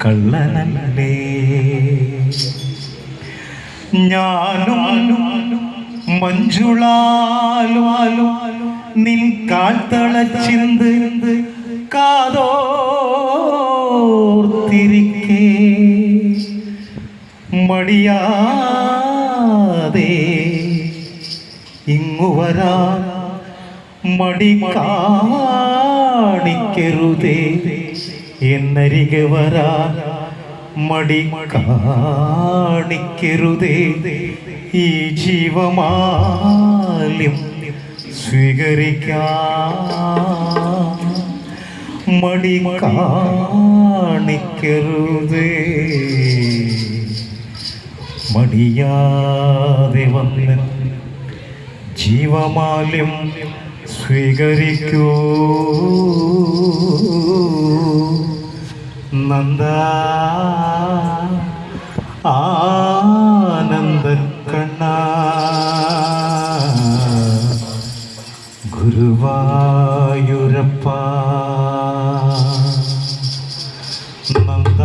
കള്ളനല്ലേ ഞാനും മഞ്ജുളാലും നിൻ കാൽത്തളച്ചിന്ത് കാതോർത്തിരിക്കേ മടിയാതെ ഇങ്ങു വരാൻ മടി കാണിക്കരുതേ എന്നരികെ വരാൻ മടി കാണിക്കരുതേ ഈ ജീവമാല്യം സ്വീകരിക്കാൻ മടി കാണിക്കരുതേ മടിയാതെ വന്ന് ജീവമാല്യം സ്വീകരിക്കൂ നന്ദ ആനന്ദ കണ്ണ ഗുരുവായൂരപ്പ നന്ദ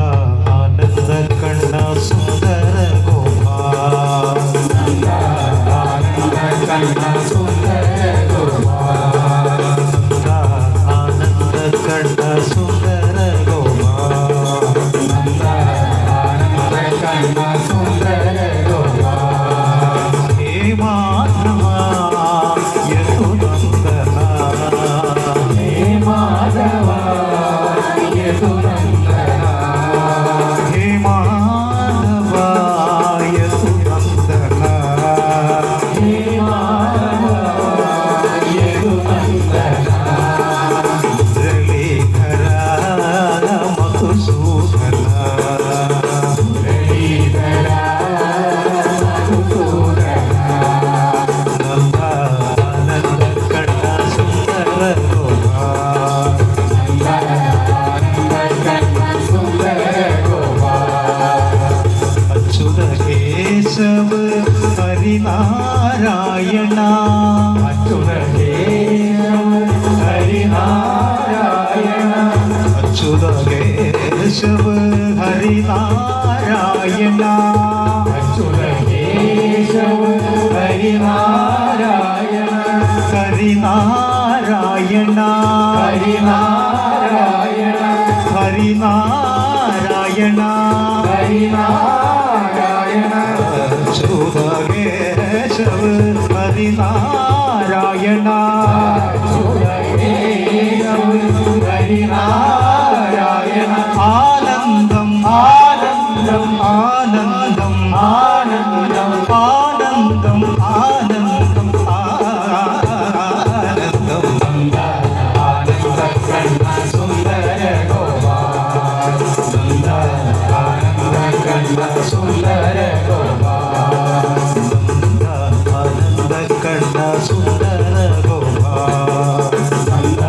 ആനന്ദ കണ്ണ സുന്ദര ഗോപാല നന്ദ ആനന്ദ കണ്ണ സുന്ദര ഗോപാല നന്ദ ആനന്ദ കണ്ണ സുന്ദര ഗോപാല നന്ദ ആനന്ദ കണ്ണ സുന്ദര ഗോപാല ഹേ മാധവ യദുനന്ദന ഹേ മാധവ യദുനന്ദന ഹേ മാധവ യദുനന്ദന ഹേ മാധവ യദുനന്ദന മുരളീധര മധുസൂദന മുരളീധര മധുസൂദന നന്ദ ആനന്ദ കണ്ണ സുന്ദര ഗോപാല നന്ദ ആനന്ദ കണ്ണ സുന്ദര ഗോപാല അച്യുത കേശവ ഹരിനാരായണ അച്യുത കേശവ ഹരിനാരായണ അച്യുത കേശവ ഹരിനാരായണ അച്യുത കേശവ ഹരിനാരായണ ഹരിനാരായണ ഹരിനാരായണ ഹരിനാരായണ ഹരിനാരായണ അച്യുത കേശവ ഹരിനാരായണ അച്യുത കേശവ ഹരിനാരായണ ആനന്ദം ആനന്ദം ആനന്ദം ആനന്ദം ആനന്ദം ആനന്ദം ആനന്ദം നന്ദ ആനന്ദ കണ്ണ സുന്ദര ഗോപാല നന്ദ ആനന്ദ കണ്ണ സുന്ദര ഗോപാല നന്ദ ആനന്ദ കണ്ണ സുന്ദര ഗോപാല നന്ദ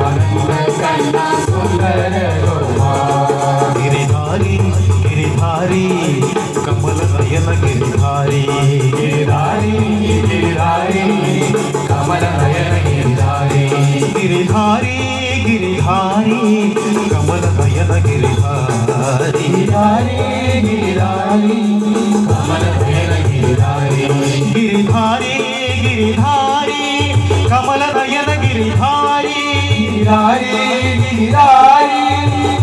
ആനന്ദ കണ്ണ സുന്ദര ഗോപാല गिरिधारी गिरिधारी कमल नयन गिरिधारी गिरिधारी गिरिधारी कमल नयन गिरिधारी गिरिधारी गिरिधारी कमल नयन गिरिधारी गिरिधारी गिरिधारी कमल नयन गिरिधारी गिरिधारी गिरिधारी कमल नयन गिरिधारी गिरिधारी गिरिधारी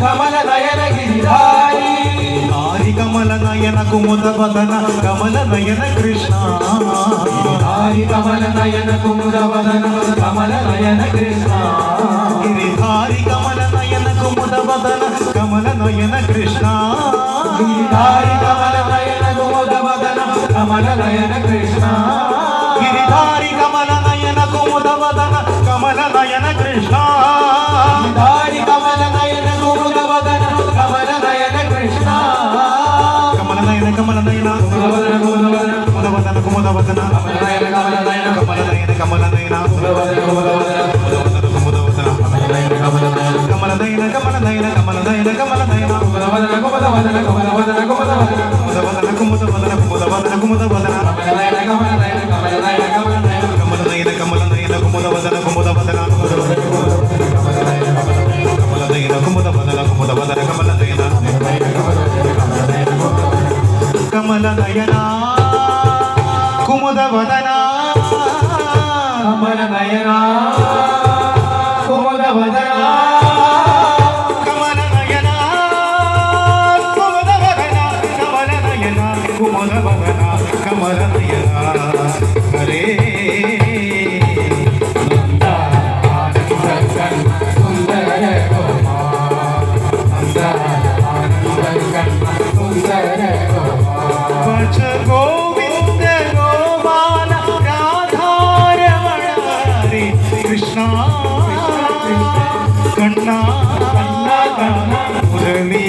कमल नयन गिरिधारी हरि कमल नयन कुमुद वदन कमल नयन कृष्ण हरि कमल नयन कुमुद वदन कमल नयन कृष्ण गिरिधारी कमल नयन कुमुद वदन कमल नयन कृष्ण गिरिधारी कमल नयन कुमुद वदन कमल नयन कृष्ण गिरिधारी कमल नयन कुमुद वदन कमल नयन कृष्ण गिरिधारी कमल नयन कुमुद वदन कमल नयन कृष्ण कमल नयन कमल नयन कुमुद वदन कुमुद वदन कमल नयन कमल नयन कमल नयन कमल नयन कुमुद वदन कुमुद वदन कुमुद वदन कमल नयन कमल नयन कमल नयन कमल नयन कमल नयन कमल नयन कुमुद वदन कुमुद वदन कुमुद वदन कुमुद वदन कुमुद वदन कुमुद वदन कुमुद वदन कमल नयन कमल नयन कमल नयन कमल नयन कमल नयन कमल नयन कुमुद वदन कुमुद वदन कमल नयन कमल नयन कमल नयन कुमुद वदन कुमुद वदन कमल नयन ആനന്ദ കണ്ണ സുന്ദര ഗോപാല ഭജ ഗോവിന്ദ ഗോപാല രാധാരമണ ഹരി കൃഷ്ണ കണ്ണ മുരളി